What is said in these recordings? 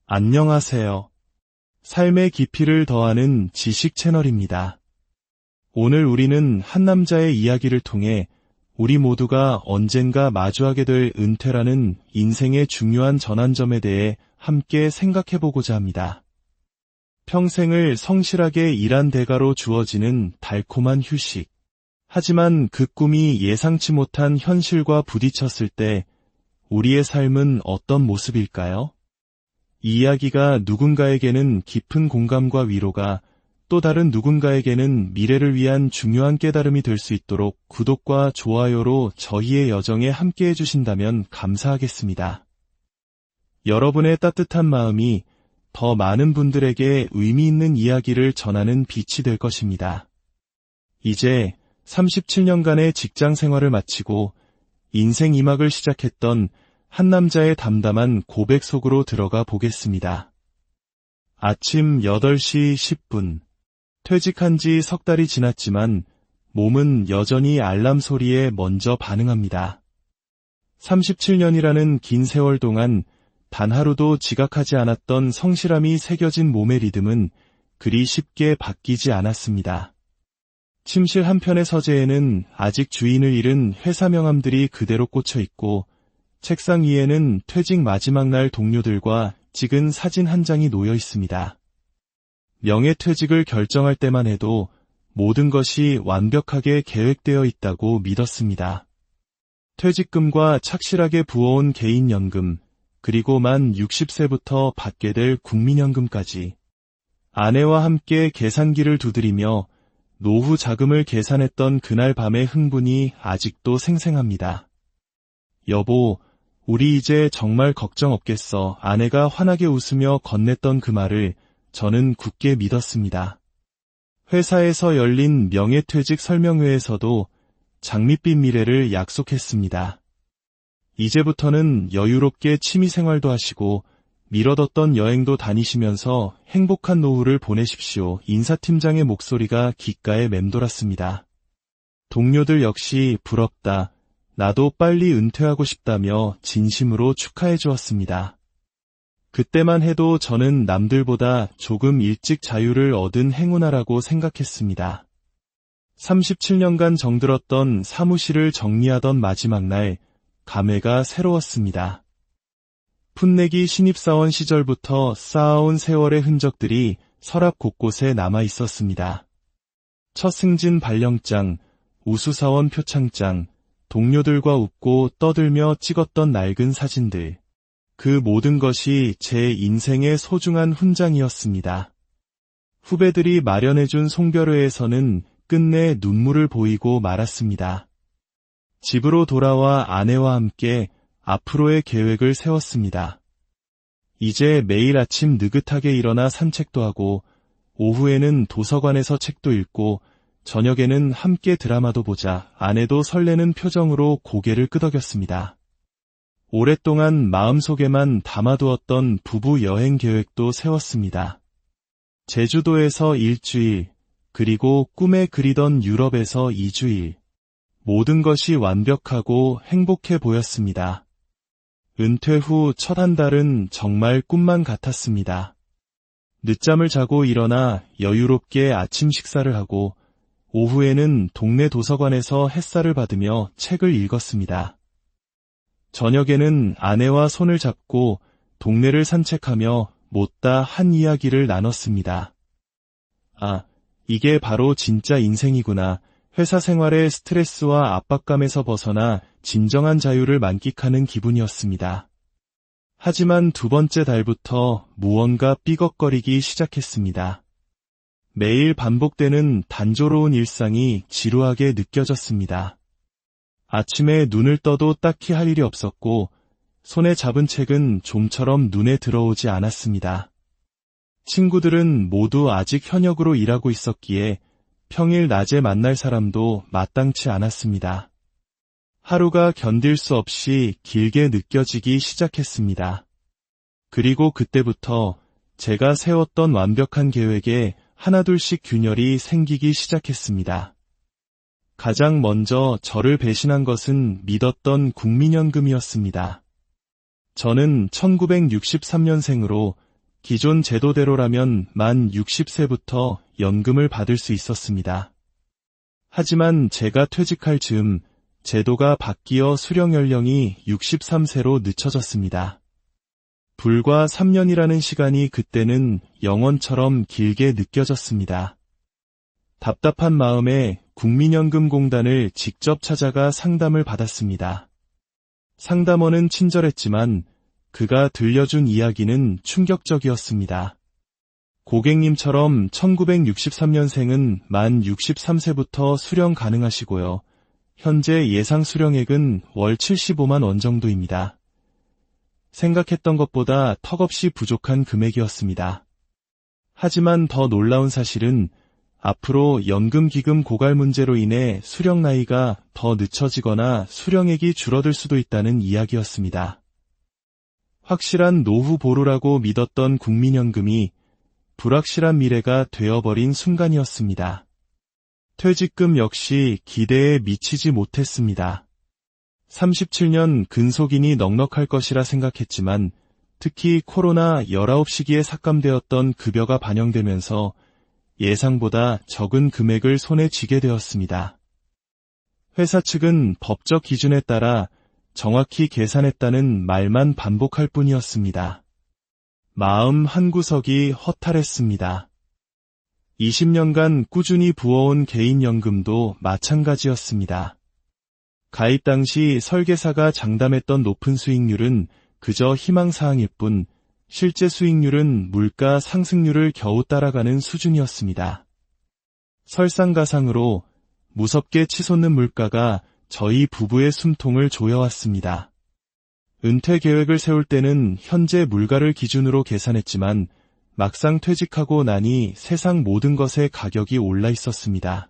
안녕하세요. 삶의 깊이를 더하는 지식 채널입니다. 오늘 우리는 한 남자의 이야기를 통해 우리 모두가 언젠가 마주하게 될 은퇴라는 인생의 중요한 전환점에 대해 함께 생각해보고자 합니다. 평생을 성실하게 일한 대가로 주어지는 달콤한 휴식. 하지만 그 꿈이 예상치 못한 현실과 부딪혔을 때 우리의 삶은 어떤 모습일까요? 이 이야기가 누군가에게는 깊은 공감과 위로가, 또 다른 누군가에게는 미래를 위한 중요한 깨달음이 될 수 있도록 구독과 좋아요로 저희의 여정에 함께해 주신다면 감사하겠습니다. 여러분의 따뜻한 마음이 더 많은 분들에게 의미 있는 이야기를 전하는 빛이 될 것입니다. 이제 37년간의 직장 생활을 마치고 인생 2막을 시작했던 한 남자의 담담한 고백 속으로 들어가 보겠습니다. 아침 8시 10분. 퇴직한 지 석 달이 지났지만 몸은 여전히 알람 소리에 먼저 반응합니다. 37년이라는 긴 세월 동안 단 하루도 지각하지 않았던 성실함이 새겨진 몸의 리듬은 그리 쉽게 바뀌지 않았습니다. 침실 한편의 서재에는 아직 주인을 잃은 회사 명함들이 그대로 꽂혀 있고, 책상 위에는 퇴직 마지막 날 동료들과 찍은 사진 한 장이 놓여 있습니다. 명예퇴직을 결정할 때만 해도 모든 것이 완벽하게 계획되어 있다고 믿었습니다. 퇴직금과 착실하게 부어온 개인연금, 그리고 만 60세부터 받게 될 국민연금까지. 아내와 함께 계산기를 두드리며 노후 자금을 계산했던 그날 밤의 흥분이 아직도 생생합니다. 여보, 우리 이제 정말 걱정 없겠어. 아내가 환하게 웃으며 건넸던 그 말을 저는 굳게 믿었습니다. 회사에서 열린 명예퇴직 설명회에서도 장밋빛 미래를 약속했습니다. 이제부터는 여유롭게 취미생활도 하시고 미뤄뒀던 여행도 다니시면서 행복한 노후를 보내십시오. 인사팀장의 목소리가 귓가에 맴돌았습니다. 동료들 역시 부럽다. 나도 빨리 은퇴하고 싶다며 진심으로 축하해 주었습니다. 그때만 해도 저는 남들보다 조금 일찍 자유를 얻은 행운아라고 생각했습니다. 37년간 정들었던 사무실을 정리하던 마지막 날, 감회가 새로웠습니다. 풋내기 신입사원 시절부터 쌓아온 세월의 흔적들이 서랍 곳곳에 남아 있었습니다. 첫 승진 발령장, 우수사원 표창장, 동료들과 웃고 떠들며 찍었던 낡은 사진들. 그 모든 것이 제 인생의 소중한 훈장이었습니다. 후배들이 마련해준 송별회에서는 끝내 눈물을 보이고 말았습니다. 집으로 돌아와 아내와 함께 앞으로의 계획을 세웠습니다. 이제 매일 아침 느긋하게 일어나 산책도 하고, 오후에는 도서관에서 책도 읽고, 저녁에는 함께 드라마도 보자. 아내도 설레는 표정으로 고개를 끄덕였습니다. 오랫동안 마음속에만 담아두었던 부부 여행 계획도 세웠습니다. 제주도에서 일주일, 그리고 꿈에 그리던 유럽에서 2주일. 모든 것이 완벽하고 행복해 보였습니다. 은퇴 후 첫 한 달은 정말 꿈만 같았습니다. 늦잠을 자고 일어나 여유롭게 아침 식사를 하고, 오후에는 동네 도서관에서 햇살을 받으며 책을 읽었습니다. 저녁에는 아내와 손을 잡고 동네를 산책하며 못다 한 이야기를 나눴습니다. 아, 이게 바로 진짜 인생이구나. 회사 생활의 스트레스와 압박감에서 벗어나 진정한 자유를 만끽하는 기분이었습니다. 하지만 두 번째 달부터 무언가 삐걱거리기 시작했습니다. 매일 반복되는 단조로운 일상이 지루하게 느껴졌습니다. 아침에 눈을 떠도 딱히 할 일이 없었고, 손에 잡은 책은 좀처럼 눈에 들어오지 않았습니다. 친구들은 모두 아직 현역으로 일하고 있었기에 평일 낮에 만날 사람도 마땅치 않았습니다. 하루가 견딜 수 없이 길게 느껴지기 시작했습니다. 그리고 그때부터 제가 세웠던 완벽한 계획에 하나둘씩 균열이 생기기 시작했습니다. 가장 먼저 저를 배신한 것은 믿었던 국민연금이었습니다. 저는 1963년생으로 기존 제도대로라면 만 60세부터 연금을 받을 수 있었습니다. 하지만 제가 퇴직할 즈음 제도가 바뀌어 수령 연령이 63세로 늦춰졌습니다. 불과 3년이라는 시간이 그때는 영원처럼 길게 느껴졌습니다. 답답한 마음에 국민연금공단을 직접 찾아가 상담을 받았습니다. 상담원은 친절했지만 그가 들려준 이야기는 충격적이었습니다. 고객님처럼 1963년생은 만 63세부터 수령 가능하시고요. 현재 예상 수령액은 월 75만 원 정도입니다. 생각했던 것보다 턱없이 부족한 금액이었습니다. 하지만 더 놀라운 사실은 앞으로 연금기금 고갈 문제로 인해 수령 나이가 더 늦춰지거나 수령액이 줄어들 수도 있다는 이야기였습니다. 확실한 노후 보루라고 믿었던 국민연금이 불확실한 미래가 되어버린 순간이었습니다. 퇴직금 역시 기대에 미치지 못했습니다. 37년 근속인이 넉넉할 것이라 생각했지만 특히 코로나 19시기에 삭감되었던 급여가 반영되면서 예상보다 적은 금액을 손에 쥐게 되었습니다. 회사 측은 법적 기준에 따라 정확히 계산했다는 말만 반복할 뿐이었습니다. 마음 한구석이 허탈했습니다. 20년간 꾸준히 부어온 개인연금도 마찬가지였습니다. 가입 당시 설계사가 장담했던 높은 수익률은 그저 희망사항일 뿐 실제 수익률은 물가 상승률을 겨우 따라가는 수준이었습니다. 설상가상으로 무섭게 치솟는 물가가 저희 부부의 숨통을 조여왔습니다. 은퇴 계획을 세울 때는 현재 물가를 기준으로 계산했지만 막상 퇴직하고 나니 세상 모든 것의 가격이 올라 있었습니다.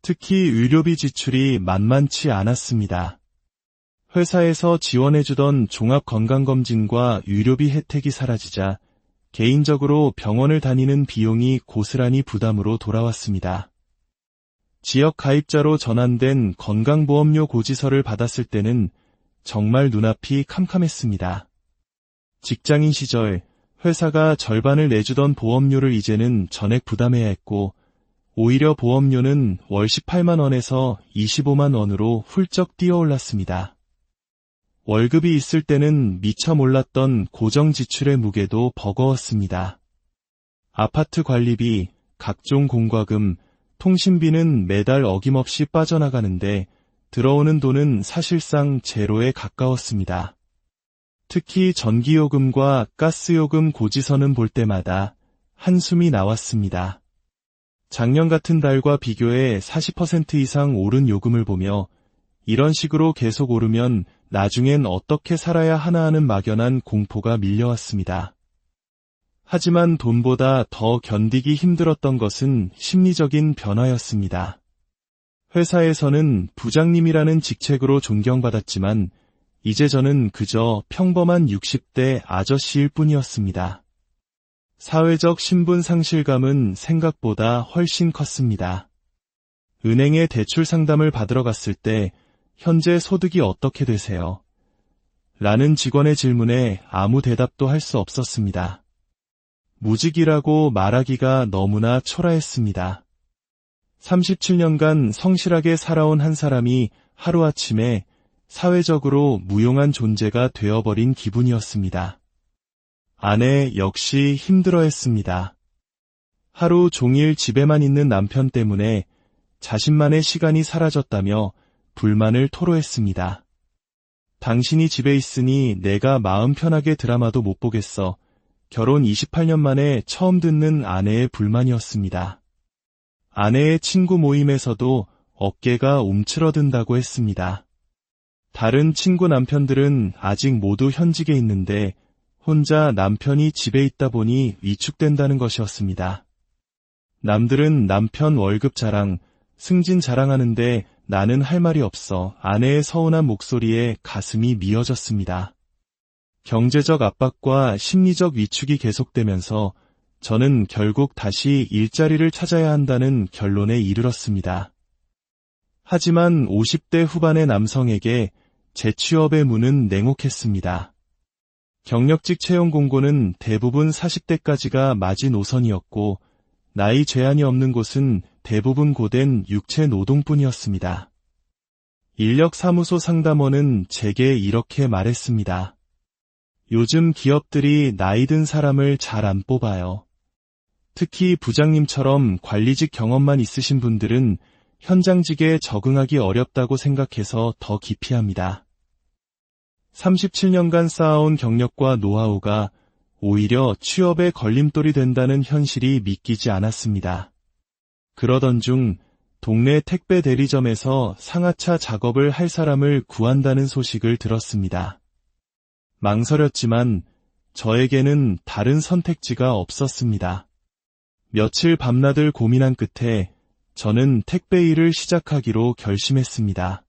특히 의료비 지출이 만만치 않았습니다. 회사에서 지원해주던 종합건강검진과 의료비 혜택이 사라지자 개인적으로 병원을 다니는 비용이 고스란히 부담으로 돌아왔습니다. 지역 가입자로 전환된 건강보험료 고지서를 받았을 때는 정말 눈앞이 캄캄했습니다. 직장인 시절 회사가 절반을 내주던 보험료를 이제는 전액 부담해야 했고 오히려 보험료는 월 18만 원에서 25만 원으로 훌쩍 뛰어올랐습니다. 월급이 있을 때는 미처 몰랐던 고정 지출의 무게도 버거웠습니다. 아파트 관리비, 각종 공과금, 통신비는 매달 어김없이 빠져나가는데 들어오는 돈은 사실상 제로에 가까웠습니다. 특히 전기요금과 가스요금 고지서는 볼 때마다 한숨이 나왔습니다. 작년 같은 달과 비교해 40% 이상 오른 요금을 보며 이런 식으로 계속 오르면 나중엔 어떻게 살아야 하나 하는 막연한 공포가 밀려왔습니다. 하지만 돈보다 더 견디기 힘들었던 것은 심리적인 변화였습니다. 회사에서는 부장님이라는 직책으로 존경받았지만 이제 저는 그저 평범한 60대 아저씨일 뿐이었습니다. 사회적 신분 상실감은 생각보다 훨씬 컸습니다. 은행에 대출 상담을 받으러 갔을 때 현재 소득이 어떻게 되세요? 라는 직원의 질문에 아무 대답도 할 수 없었습니다. 무직이라고 말하기가 너무나 초라했습니다. 37년간 성실하게 살아온 한 사람이 하루아침에 사회적으로 무용한 존재가 되어버린 기분이었습니다. 아내 역시 힘들어했습니다. 하루 종일 집에만 있는 남편 때문에 자신만의 시간이 사라졌다며 불만을 토로했습니다. 당신이 집에 있으니 내가 마음 편하게 드라마도 못 보겠어. 결혼 28년 만에 처음 듣는 아내의 불만이었습니다. 아내의 친구 모임에서도 어깨가 움츠러든다고 했습니다. 다른 친구 남편들은 아직 모두 현직에 있는데 혼자 남편이 집에 있다 보니 위축된다는 것이었습니다. 남들은 남편 월급 자랑, 승진 자랑하는데 나는 할 말이 없어. 아내의 서운한 목소리에 가슴이 미어졌습니다. 경제적 압박과 심리적 위축이 계속되면서 저는 결국 다시 일자리를 찾아야 한다는 결론에 이르렀습니다. 하지만 50대 후반의 남성에게 재취업의 문은 냉혹했습니다. 경력직 채용 공고는 대부분 40대까지가 마지노선이었고 나이 제한이 없는 곳은 대부분 고된 육체 노동뿐이었습니다. 인력사무소 상담원은 제게 이렇게 말했습니다. 요즘 기업들이 나이 든 사람을 잘 안 뽑아요. 특히 부장님처럼 관리직 경험만 있으신 분들은 현장직에 적응하기 어렵다고 생각해서 더 기피합니다. 37년간 쌓아온 경력과 노하우가 오히려 취업에 걸림돌이 된다는 현실이 믿기지 않았습니다. 그러던 중 동네 택배 대리점에서 상하차 작업을 할 사람을 구한다는 소식을 들었습니다. 망설였지만 저에게는 다른 선택지가 없었습니다. 며칠 밤낮을 고민한 끝에 저는 택배 일을 시작하기로 결심했습니다.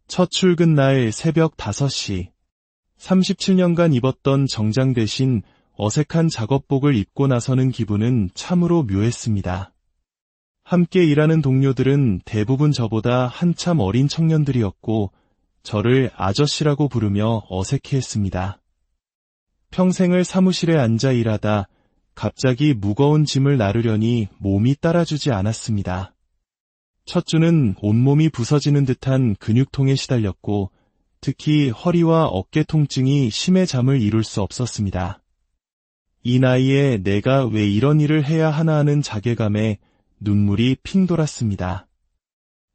첫 출근 날 새벽 5시, 37년간 입었던 정장 대신 어색한 작업복을 입고 나서는 기분은 참으로 묘했습니다. 함께 일하는 동료들은 대부분 저보다 한참 어린 청년들이었고 저를 아저씨라고 부르며 어색해했습니다. 평생을 사무실에 앉아 일하다 갑자기 무거운 짐을 나르려니 몸이 따라주지 않았습니다. 첫 주는 온몸이 부서지는 듯한 근육통에 시달렸고 특히 허리와 어깨 통증이 심해 잠을 이룰 수 없었습니다. 이 나이에 내가 왜 이런 일을 해야 하나 하는 자괴감에 눈물이 핑 돌았습니다.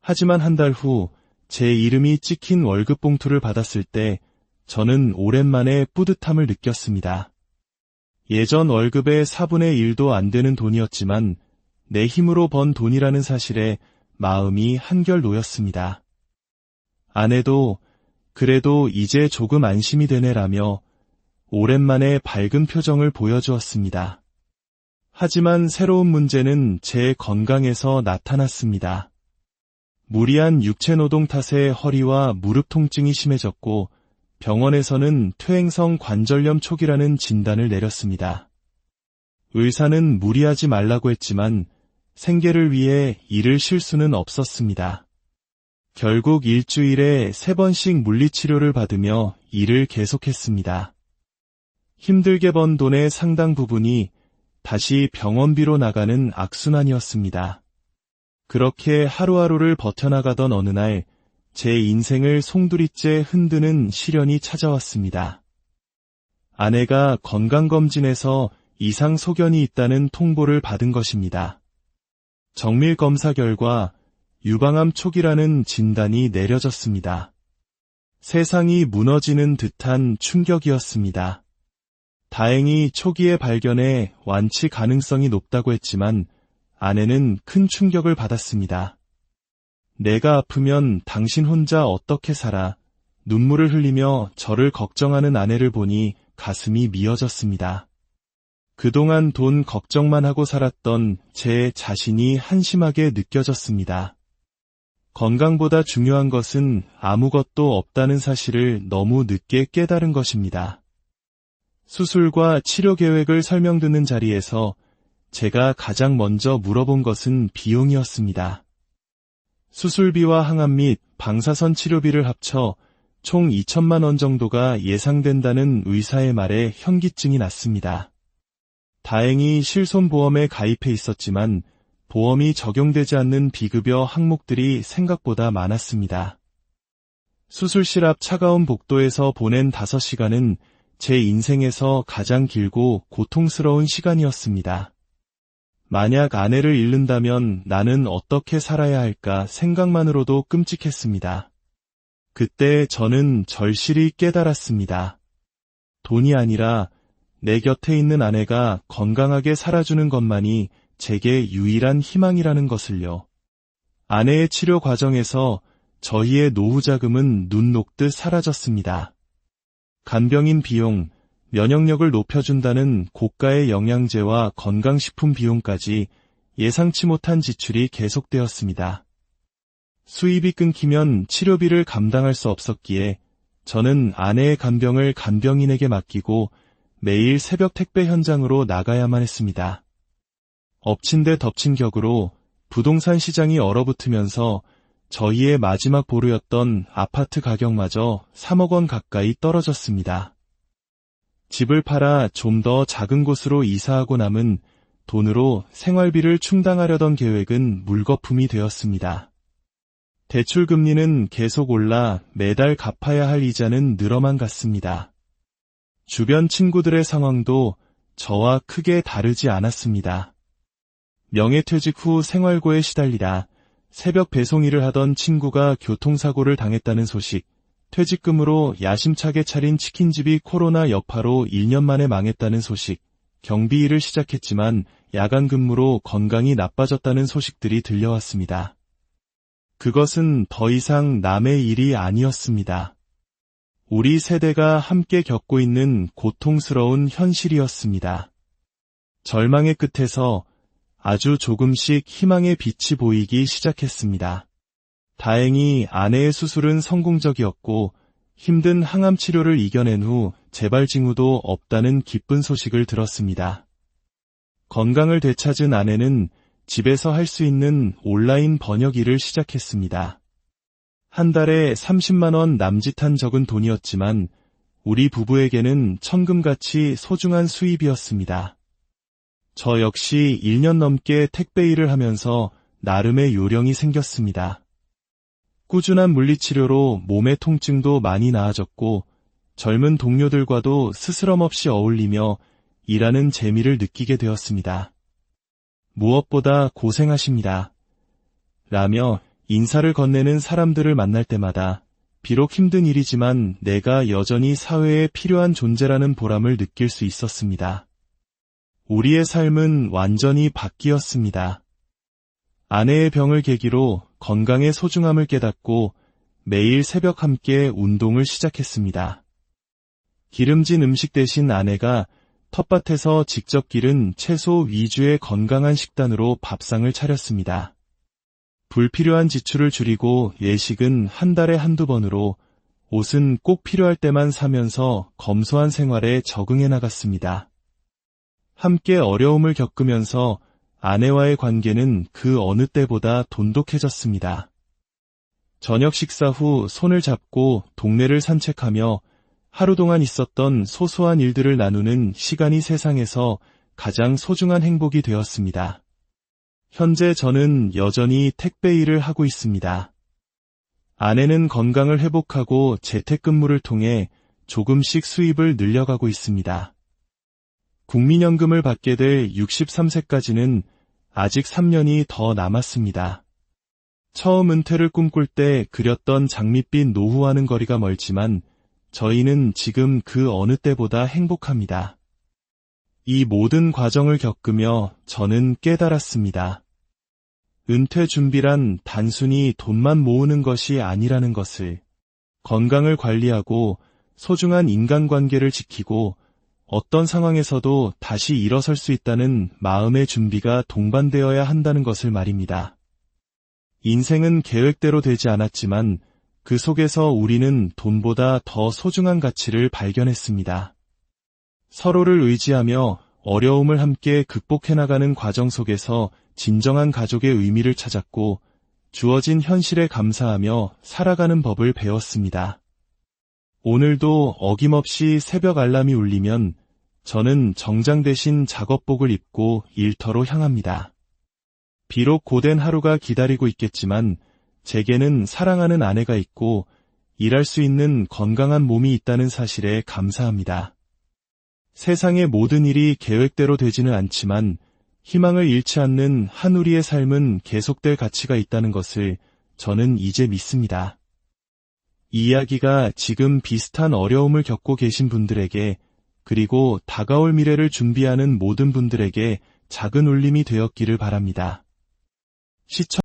하지만 한 달 후 제 이름이 찍힌 월급 봉투를 받았을 때 저는 오랜만에 뿌듯함을 느꼈습니다. 예전 월급의 4분의 1도 안 되는 돈이었지만 내 힘으로 번 돈이라는 사실에 마음이 한결 놓였습니다. 아내도 그래도 이제 조금 안심이 되네라며 오랜만에 밝은 표정을 보여주었습니다. 하지만 새로운 문제는 제 건강에서 나타났습니다. 무리한 육체노동 탓에 허리와 무릎 통증이 심해졌고 병원에서는 퇴행성 관절염 초기라는 진단을 내렸습니다. 의사는 무리하지 말라고 했지만 생계를 위해 일을 쉴 수는 없었습니다. 결국 일주일에 3번씩 물리치료를 받으며 일을 계속했습니다. 힘들게 번 돈의 상당 부분이 다시 병원비로 나가는 악순환이었습니다. 그렇게 하루하루를 버텨나가던 어느 날 제 인생을 송두리째 흔드는 시련이 찾아왔습니다. 아내가 건강검진에서 이상 소견이 있다는 통보를 받은 것입니다. 정밀 검사 결과 유방암 초기라는 진단이 내려졌습니다. 세상이 무너지는 듯한 충격이었습니다. 다행히 초기에 발견해 완치 가능성이 높다고 했지만 아내는 큰 충격을 받았습니다. 내가 아프면 당신 혼자 어떻게 살아? 눈물을 흘리며 저를 걱정하는 아내를 보니 가슴이 미어졌습니다. 그동안 돈 걱정만 하고 살았던 제 자신이 한심하게 느껴졌습니다. 건강보다 중요한 것은 아무것도 없다는 사실을 너무 늦게 깨달은 것입니다. 수술과 치료 계획을 설명듣는 자리에서 제가 가장 먼저 물어본 것은 비용이었습니다. 수술비와 항암 및 방사선 치료비를 합쳐 총 2천만 원 정도가 예상된다는 의사의 말에 현기증이 났습니다. 다행히 실손보험에 가입해 있었지만 보험이 적용되지 않는 비급여 항목들이 생각보다 많았습니다. 수술실 앞 차가운 복도에서 보낸 5시간은 제 인생에서 가장 길고 고통스러운 시간이었습니다. 만약 아내를 잃는다면 나는 어떻게 살아야 할까 생각만으로도 끔찍했습니다. 그때 저는 절실히 깨달았습니다. 돈이 아니라 내 곁에 있는 아내가 건강하게 살아주는 것만이 제게 유일한 희망이라는 것을요. 아내의 치료 과정에서 저희의 노후 자금은 눈 녹듯 사라졌습니다. 간병인 비용, 면역력을 높여준다는 고가의 영양제와 건강식품 비용까지 예상치 못한 지출이 계속되었습니다. 수입이 끊기면 치료비를 감당할 수 없었기에 저는 아내의 간병을 간병인에게 맡기고 매일 새벽 택배 현장으로 나가야만 했습니다. 엎친 데 덮친 격으로 부동산 시장이 얼어붙으면서 저희의 마지막 보루였던 아파트 가격마저 3억 원 가까이 떨어졌습니다. 집을 팔아 좀 더 작은 곳으로 이사하고 남은 돈으로 생활비를 충당하려던 계획은 물거품이 되었습니다. 대출 금리는 계속 올라 매달 갚아야 할 이자는 늘어만 갔습니다. 주변 친구들의 상황도 저와 크게 다르지 않았습니다. 명예퇴직 후 생활고에 시달리다 새벽 배송 일을 하던 친구가 교통사고를 당했다는 소식, 퇴직금으로 야심차게 차린 치킨집이 코로나 여파로 1년 만에 망했다는 소식, 경비 일을 시작했지만 야간 근무로 건강이 나빠졌다는 소식들이 들려왔습니다. 그것은 더 이상 남의 일이 아니었습니다. 우리 세대가 함께 겪고 있는 고통스러운 현실이었습니다. 절망의 끝에서 아주 조금씩 희망의 빛이 보이기 시작했습니다. 다행히 아내의 수술은 성공적이었고 힘든 항암 치료를 이겨낸 후 재발 징후도 없다는 기쁜 소식을 들었습니다. 건강을 되찾은 아내는 집에서 할 수 있는 온라인 번역 일을 시작했습니다. 한 달에 30만 원 남짓한 적은 돈이었지만 우리 부부에게는 천금같이 소중한 수입이었습니다. 저 역시 1년 넘게 택배 일을 하면서 나름의 요령이 생겼습니다. 꾸준한 물리치료로 몸의 통증도 많이 나아졌고 젊은 동료들과도 스스럼 없이 어울리며 일하는 재미를 느끼게 되었습니다. 무엇보다 고생하십니다. 라며 인사를 건네는 사람들을 만날 때마다 비록 힘든 일이지만 내가 여전히 사회에 필요한 존재라는 보람을 느낄 수 있었습니다. 우리의 삶은 완전히 바뀌었습니다. 아내의 병을 계기로 건강의 소중함을 깨닫고 매일 새벽 함께 운동을 시작했습니다. 기름진 음식 대신 아내가 텃밭에서 직접 기른 채소 위주의 건강한 식단으로 밥상을 차렸습니다. 불필요한 지출을 줄이고 외식은 한 달에 한두 번으로 옷은 꼭 필요할 때만 사면서 검소한 생활에 적응해 나갔습니다. 함께 어려움을 겪으면서 아내와의 관계는 그 어느 때보다 돈독해졌습니다. 저녁 식사 후 손을 잡고 동네를 산책하며 하루 동안 있었던 소소한 일들을 나누는 시간이 세상에서 가장 소중한 행복이 되었습니다. 현재 저는 여전히 택배 일을 하고 있습니다. 아내는 건강을 회복하고 재택근무를 통해 조금씩 수입을 늘려가고 있습니다. 국민연금을 받게 될 63세까지는 아직 3년이 더 남았습니다. 처음 은퇴를 꿈꿀 때 그렸던 장밋빛 노후와는 거리가 멀지만 저희는 지금 그 어느 때보다 행복합니다. 이 모든 과정을 겪으며 저는 깨달았습니다. 은퇴 준비란 단순히 돈만 모으는 것이 아니라는 것을, 건강을 관리하고 소중한 인간관계를 지키고 어떤 상황에서도 다시 일어설 수 있다는 마음의 준비가 동반되어야 한다는 것을 말입니다. 인생은 계획대로 되지 않았지만 그 속에서 우리는 돈보다 더 소중한 가치를 발견했습니다. 서로를 의지하며 어려움을 함께 극복해 나가는 과정 속에서 진정한 가족의 의미를 찾았고 주어진 현실에 감사하며 살아가는 법을 배웠습니다. 오늘도 어김없이 새벽 알람이 울리면 저는 정장 대신 작업복을 입고 일터로 향합니다. 비록 고된 하루가 기다리고 있겠지만 제게는 사랑하는 아내가 있고 일할 수 있는 건강한 몸이 있다는 사실에 감사합니다. 세상의 모든 일이 계획대로 되지는 않지만 희망을 잃지 않는 한 우리의 삶은 계속될 가치가 있다는 것을 저는 이제 믿습니다. 이 이야기가 지금 비슷한 어려움을 겪고 계신 분들에게 그리고 다가올 미래를 준비하는 모든 분들에게 작은 울림이 되었기를 바랍니다. 시청